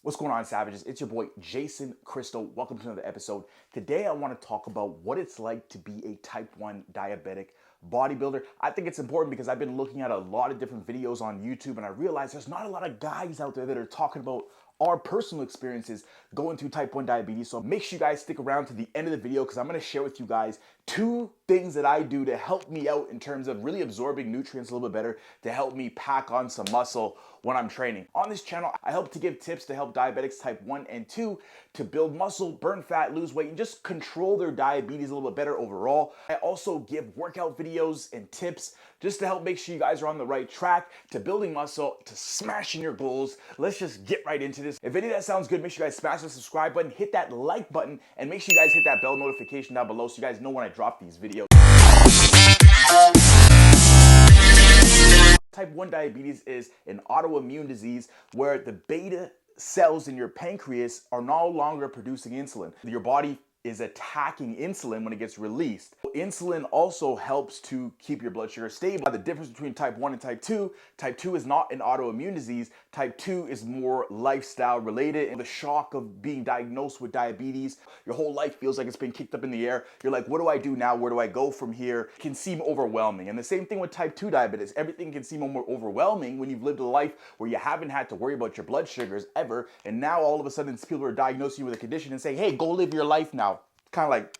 What's going on, Savages? It's your boy, Jason Crystal. Welcome to another episode. Today, I want to talk about what it's like to be a type 1 diabetic bodybuilder. I think it's important because I've been looking at a lot of different videos on YouTube and I realize there's not a lot of guys out there that are talking about our personal experiences going through type 1 diabetes. So make sure you guys stick around to the end of the video because I'm going to share with you guys 2 things that I do to help me out in terms of really absorbing nutrients a little bit better, to help me pack on some muscle when I'm training. On this channel, I hope to give tips to help diabetics type 1 and 2 to build muscle, burn fat, lose weight, and just control their diabetes a little bit better overall. I also give workout videos and tips just to help make sure you guys are on the right track to building muscle, to smashing your goals. Let's just get right into this. If any of that sounds good, make sure you guys smash the subscribe button, hit that like button, and make sure you guys hit that bell notification down below so you guys know when I drop these videos. Type 1 diabetes is an autoimmune disease where the beta cells in your pancreas are no longer producing insulin. Your body is attacking insulin when it gets released. Insulin also helps to keep your blood sugar stable. The difference between type 1 and type 2 is not an autoimmune disease. Type 2 is more lifestyle related. And the shock of being diagnosed with diabetes, your whole life feels like it's been kicked up in the air. You're like, what do I do now? Where do I go from here? It can seem overwhelming. And the same thing with type 2 diabetes. Everything can seem more overwhelming when you've lived a life where you haven't had to worry about your blood sugars ever. And now all of a sudden people are diagnosing you with a condition and say, hey, go live your life now. Kind of like,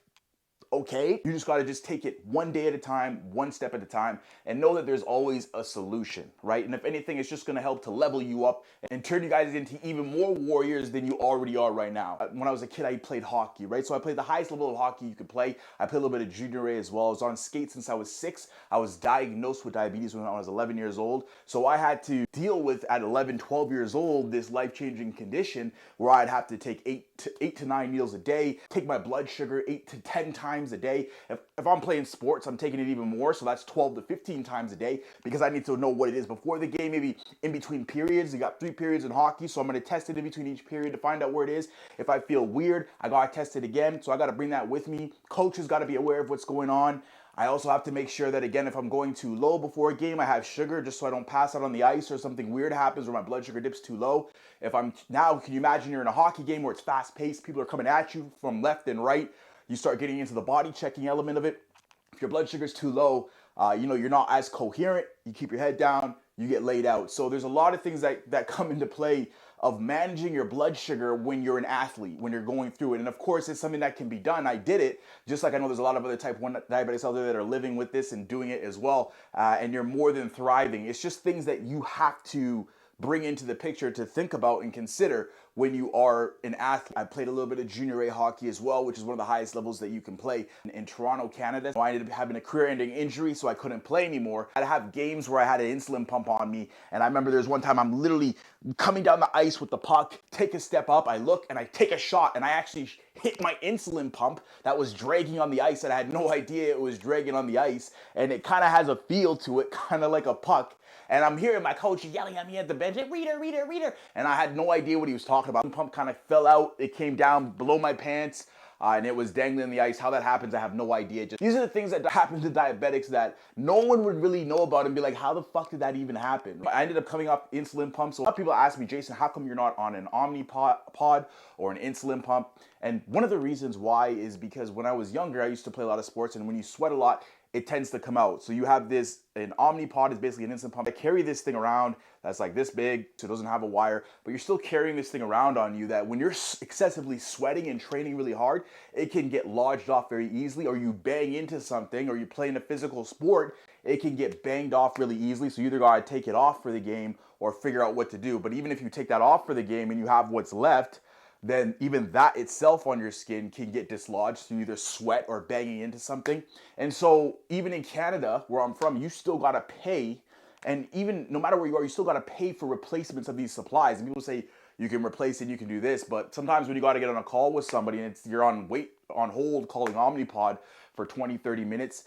okay, you just got to just take it one day at a time, one step at a time, and know that there's always a solution, right? And if anything, it's just going to help to level you up and turn you guys into even more warriors than you already are right now. When I was a kid, I played hockey, right? So I played the highest level of hockey you could play. I played a little bit of junior A as well. I was on skates since I was 6. I was diagnosed with diabetes when I was 11 years old. So I had to deal with, at 11, 12 years old, this life-changing condition where I'd have to take 8 to 9 meals a day, take my blood sugar 8 to 10 times a day. If I'm playing sports, I'm taking it even more, so that's 12 to 15 times a day because I need to know what it is before the game, maybe in between periods. You got 3 periods in hockey, so I'm going to test it in between each period to find out where it is. If I feel weird, I got to test it again, so I got to bring that with me. Coach has got to be aware of what's going on. I also have to make sure that, again, if I'm going too low before a game, I have sugar just so I don't pass out on the ice or something weird happens or my blood sugar dips too low. Now, can you imagine you're in a hockey game where it's fast paced, people are coming at you from left and right. You start getting into the body checking element of it. If your blood sugar is too low, you're not as coherent. You keep your head down, you get laid out. So there's a lot of things that come into play of managing your blood sugar when you're an athlete, when you're going through it. And of course, it's something that can be done. I did it, just like I know there's a lot of other type 1 diabetics out there that are living with this and doing it as well. And you're more than thriving. It's just things that you have to bring into the picture to think about and consider when you are an athlete. I played a little bit of junior A hockey as well, which is one of the highest levels that you can play in Toronto, Canada. I ended up having a career-ending injury, so I couldn't play anymore. I had to have games where I had an insulin pump on me, and I remember there's one time I'm literally coming down the ice with the puck, take a step up, I look, and I take a shot, and I actually hit my insulin pump that was dragging on the ice, and I had no idea it was dragging on the ice, and it kind of has a feel to it, kind of like a puck. And I'm hearing my coach yelling at me at the bench, reader. And I had no idea what he was talking about. The pump kind of fell out. It came down below my pants and it was dangling in the ice. How that happens, I have no idea. These are the things that happen to diabetics that no one would really know about and be like, how the fuck did that even happen? I ended up coming off insulin pumps. So a lot of people ask me, Jason, how come you're not on an Omnipod or an insulin pump? And one of the reasons why is because when I was younger, I used to play a lot of sports, and when you sweat a lot, it tends to come out. So you have an Omnipod is basically an insulin pump. I carry this thing around that's like this big, so it doesn't have a wire, but you're still carrying this thing around on you that when you're excessively sweating and training really hard, it can get lodged off very easily, or you bang into something, or you play in a physical sport, it can get banged off really easily. So you either gotta take it off for the game or figure out what to do. But even if you take that off for the game and you have what's left, then even that itself on your skin can get dislodged through either sweat or banging into something. And so even in Canada, where I'm from, you still gotta pay, and even no matter where you are, you still gotta pay for replacements of these supplies. And people say you can replace it, you can do this, but sometimes when you gotta get on a call with somebody and you're on hold calling Omnipod for 20, 30 minutes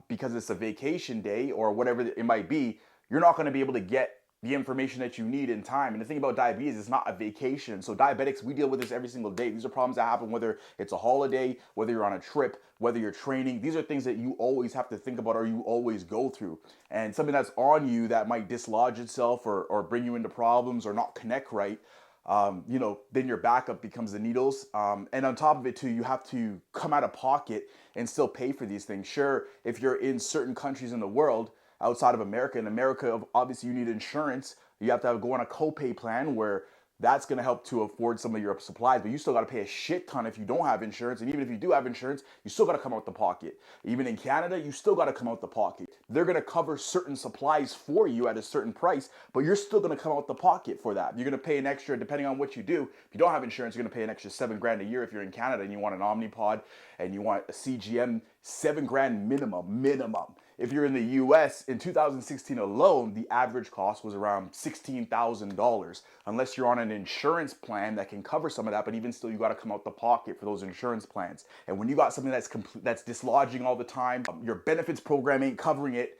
because it's a vacation day or whatever it might be, you're not gonna be able to get the information that you need in time. And the thing about diabetes, it's not a vacation. So diabetics, we deal with this every single day. These are problems that happen whether it's a holiday, whether you're on a trip, whether you're training. These are things that you always have to think about or you always go through. And something that's on you that might dislodge itself or bring you into problems or not connect right, then your backup becomes the needles. And on top of it too, you have to come out of pocket and still pay for these things. Sure, if you're in certain countries in the world outside of America, in America, obviously you need insurance. You have to go on a copay plan where that's going to help to afford some of your supplies, but you still got to pay a shit ton if you don't have insurance. And even if you do have insurance, you still got to come out the pocket. Even in Canada, you still got to come out the pocket. They're going to cover certain supplies for you at a certain price, but you're still going to come out the pocket for that. You're going to pay an extra, depending on what you do. If you don't have insurance, you're going to pay an extra $7,000 a year if you're in Canada and you want an Omnipod and you want a CGM, $7,000 minimum. If you're in the US, in 2016 alone, the average cost was around $16,000, unless you're on an insurance plan that can cover some of that, but even still, you gotta come out the pocket for those insurance plans. And when you got something that's dislodging all the time, your benefits program ain't covering it,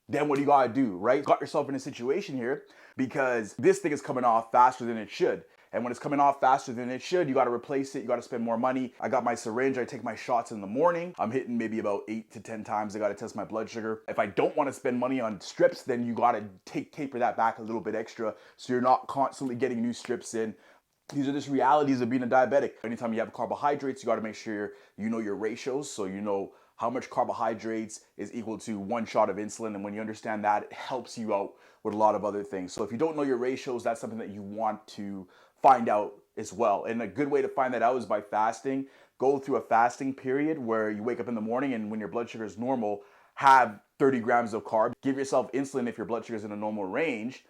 then what do you gotta do, right? Got yourself in a situation here because this thing is coming off faster than it should. And when it's coming off faster than it should, you got to replace it. You got to spend more money. I got my syringe. I take my shots in the morning. I'm hitting maybe about 8 to 10 times. I got to test my blood sugar. If I don't want to spend money on strips, then you got to taper that back a little bit extra so you're not constantly getting new strips in. These are just realities of being a diabetic. Anytime you have carbohydrates, you got to make sure you know your ratios, so you know how much carbohydrates is equal to 1 shot of insulin. And when you understand that, it helps you out with a lot of other things. So if you don't know your ratios, that's something that you want to find out as well. And a good way to find that out is by fasting. Go through a fasting period where you wake up in the morning and when your blood sugar is normal, have 30 grams of carb. Give yourself insulin if your blood sugar is in a normal range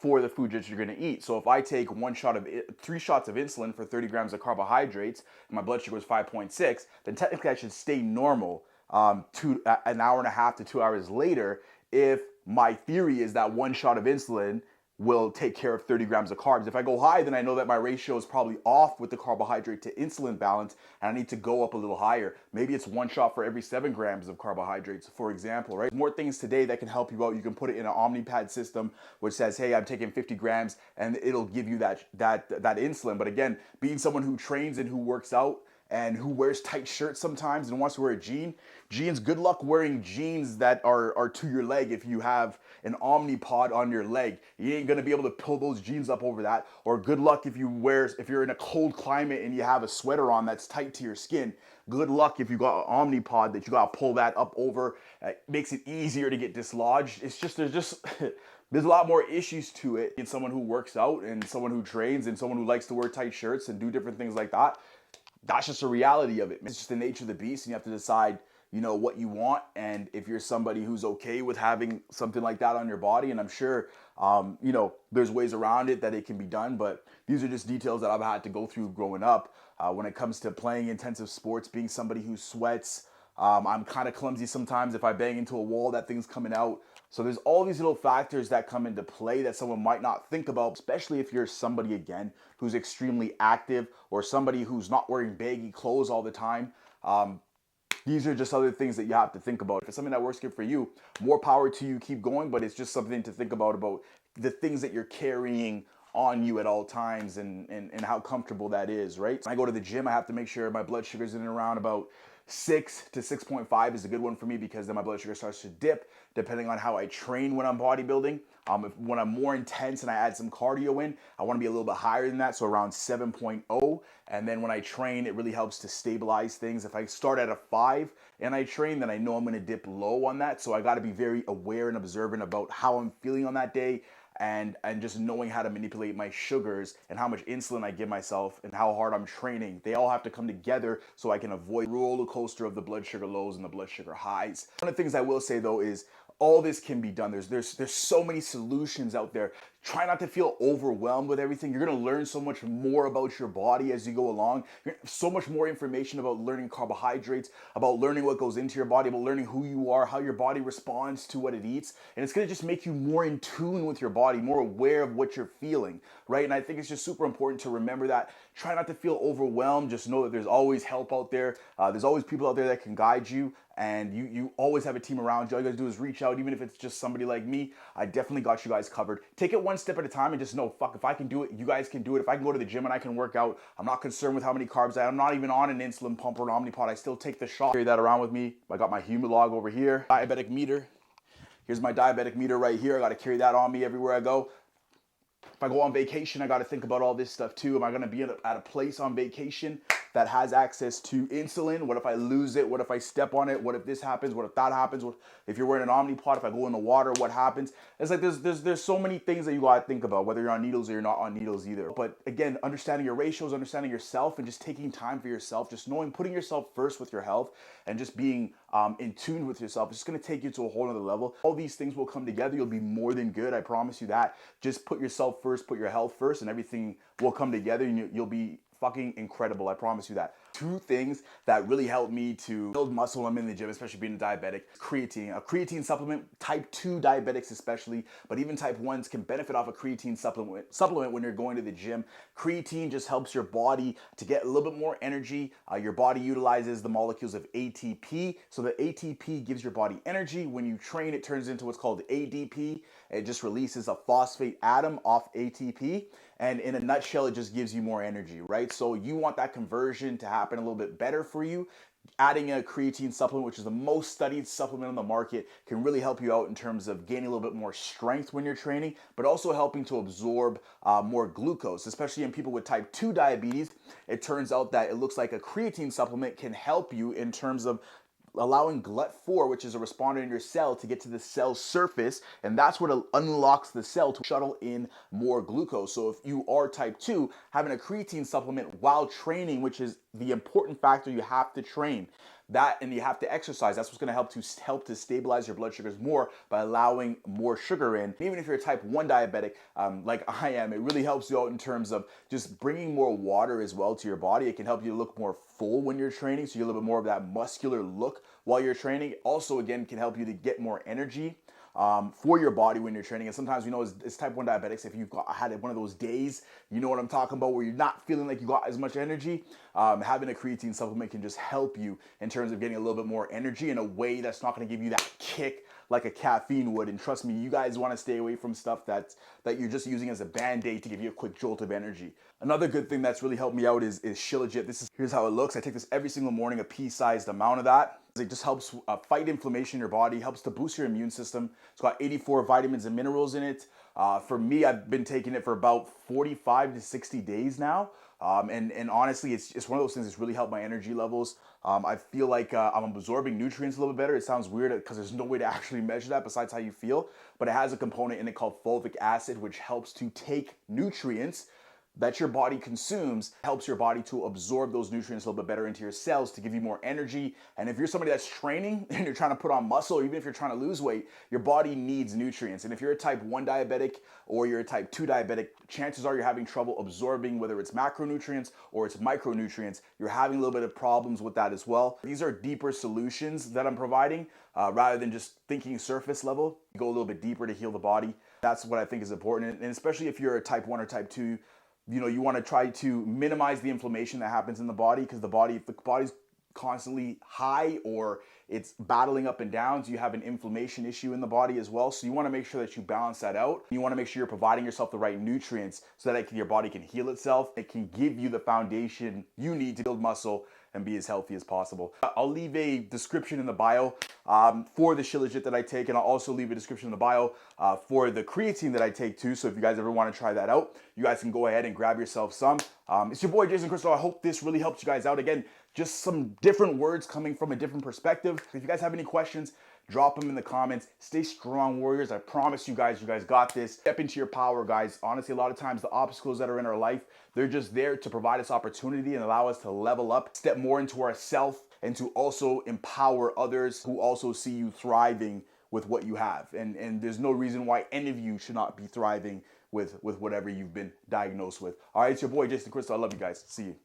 for the food that you're gonna eat. So if I take 3 shots of insulin for 30 grams of carbohydrates, and my blood sugar is 5.6, then technically I should stay normal an hour and a half to 2 hours later if my theory is that 1 shot of insulin will take care of 30 grams of carbs. If I go high, then I know that my ratio is probably off with the carbohydrate to insulin balance, and I need to go up a little higher. Maybe it's 1 shot for every 7 grams of carbohydrates, for example, right? More things today that can help you out. You can put it in an Omnipad system, which says, hey, I'm taking 50 grams, and it'll give you that insulin. But again, being someone who trains and who works out, and who wears tight shirts sometimes and wants to wear a jeans, good luck wearing jeans that are to your leg if you have an Omnipod on your leg. You ain't gonna be able to pull those jeans up over that. Or good luck if you're in a cold climate and you have a sweater on that's tight to your skin. Good luck if you got an Omnipod that you gotta pull that up over. It makes it easier to get dislodged. There's a lot more issues to it in someone who works out and someone who trains and someone who likes to wear tight shirts and do different things like that. That's just a reality of it. It's just the nature of the beast, and you have to decide, what you want, and if you're somebody who's okay with having something like that on your body. And I'm sure, there's ways around it that it can be done, but these are just details that I've had to go through growing up. When it comes to playing intensive sports, being somebody who sweats, I'm kind of clumsy sometimes. If I bang into a wall, that thing's coming out. So there's all these little factors that come into play that someone might not think about, especially if you're somebody, again, who's extremely active or somebody who's not wearing baggy clothes all the time. These are just other things that you have to think about. If it's something that works good for you, more power to you, keep going, but it's just something to think about the things that you're carrying on you at all times and how comfortable that is, right? When I go to the gym, I have to make sure my blood sugar's in and around about 6 to 6.5 is a good one for me, because then my blood sugar starts to dip depending on how I train when I'm bodybuilding. When I'm more intense and I add some cardio in, I want to be a little bit higher than that, so around 7.0. And then when I train, it really helps to stabilize things. If I start at a 5 and I train, then I know I'm going to dip low on that. So I got to be very aware and observant about how I'm feeling on that day, and just knowing how to manipulate my sugars and how much insulin I give myself and how hard I'm training. They all have to come together so I can avoid the roller coaster of the blood sugar lows and the blood sugar highs. One of the things I will say though is all this can be done. There's so many solutions out there. Try not to feel overwhelmed with everything. You're gonna learn so much more about your body as you go along. So much more information about learning carbohydrates, about learning what goes into your body, about learning who you are, how your body responds to what it eats. And it's gonna just make you more in tune with your body, more aware of what you're feeling, right? And I think it's just super important to remember that. Try not to feel overwhelmed. Just know that there's always help out there. There's always people out there that can guide you. And you always have a team around you. All you guys do is reach out, even if it's just somebody like me. I definitely got you guys covered. Take it one step at a time and just know, fuck, if I can do it, you guys can do it. If I can go to the gym and I can work out, I'm not concerned with how many carbs I have. I'm not even on an insulin pump or an Omnipod. I still take the shot. Carry that around with me. I got my Humalog over here. Diabetic meter. Here's my diabetic meter right here. I got to carry that on me everywhere I go. If I go on vacation, I got to think about all this stuff too. Am I going to be at a place on vacation that has access to insulin? What if I lose it? What if I step on it? What if this happens? What if that happens? What if you're wearing an Omnipod? If I go in the water, what happens? It's like there's so many things that you got to think about, whether you're on needles or you're not on needles either. But again, understanding your ratios, understanding yourself, and just taking time for yourself, just knowing, putting yourself first with your health, and just being in tune with yourself, it's just going to take you to a whole other level. All these things will come together. You'll be more than good. I promise you that. Just put yourself first, put your health first, and everything will come together, and you'll be fucking incredible. I promise you that. 2 things that really helped me to build muscle when I'm in the gym, especially being a diabetic: creatine. A creatine supplement, type 2 diabetics especially, but even type 1s can benefit off a creatine supplement when you're going to the gym. Creatine just helps your body to get a little bit more energy. Your body utilizes the molecules of ATP. So the ATP gives your body energy. When you train, it turns into what's called ADP. It just releases a phosphate atom off ATP. And in a nutshell, it just gives you more energy, right? So you want that conversion to happen a little bit better for you. Adding a creatine supplement, which is the most studied supplement on the market, can really help you out in terms of gaining a little bit more strength when you're training, but also helping to absorb more glucose, especially in people with type 2 diabetes. It turns out that it looks like a creatine supplement can help you in terms of allowing GLUT4, which is a responder in your cell, to get to the cell surface, and that's what unlocks the cell to shuttle in more glucose. So if you are type 2, having a creatine supplement while training, which is the important factor, you have to train that and you have to exercise. That's what's going to help to stabilize your blood sugars more by allowing more sugar in. Even if you're a type 1 diabetic, like I am, it really helps you out in terms of just bringing more water as well to your body. It can help you look more full when you're training, so you get a little bit more of that muscular look while you're training. It also, again, can help you to get more energy for your body when you're training. And sometimes, as type 1 diabetics, if you've had one of those days, you know what I'm talking about, where you're not feeling like you got as much energy, having a creatine supplement can just help you in terms of getting a little bit more energy in a way that's not going to give you that kick like a caffeine would. And trust me, you guys want to stay away from stuff that you're just using as a band-aid to give you a quick jolt of energy. Another good thing that's really helped me out is Shilajit. Here's how it looks. I take this every single morning, a pea-sized amount of that. It just helps fight inflammation in your body, helps to boost your immune system. It's got 84 vitamins and minerals in it. For me, I've been taking it for about 45 to 60 days now. And honestly, it's one of those things that's really helped my energy levels. I feel like I'm absorbing nutrients a little bit better. It sounds weird because there's no way to actually measure that besides how you feel, but it has a component in it called fulvic acid, which helps to take nutrients that your body consumes, helps your body to absorb those nutrients a little bit better into your cells to give you more energy. And if you're somebody that's training and you're trying to put on muscle, or even if you're trying to lose weight, your body needs nutrients. And if you're a type 1 diabetic or you're a type 2 diabetic, chances are you're having trouble absorbing, whether it's macronutrients or it's micronutrients. You're having a little bit of problems with that as well. These are deeper solutions that I'm providing rather than just thinking surface level. You go a little bit deeper to heal the body. That's what I think is important. And especially if you're a type 1 or type 2, you want to try to minimize the inflammation that happens in the body, because if the body's constantly high or it's battling up and down, so you have an inflammation issue in the body as well. So you want to make sure that you balance that out. You want to make sure you're providing yourself the right nutrients so that your body can heal itself. It can give you the foundation you need to build muscle and be as healthy as possible. I'll leave a description in the bio for the Shilajit that I take, and I'll also leave a description in the bio for the creatine that I take too. So if you guys ever want to try that out, you guys can go ahead and grab yourself some. It's your boy Jason Crystal. I hope this really helps you guys out. Again, just some different words coming from a different perspective. If you guys have any questions, drop them in the comments. Stay strong, warriors. I promise you guys got this. Step into your power, guys. Honestly, a lot of times the obstacles that are in our life, they're just there to provide us opportunity and allow us to level up, step more into ourself, and to also empower others who also see you thriving with what you have. And there's no reason why any of you should not be thriving with whatever you've been diagnosed with. All right, it's your boy Jason Crystal. I love you guys. See you.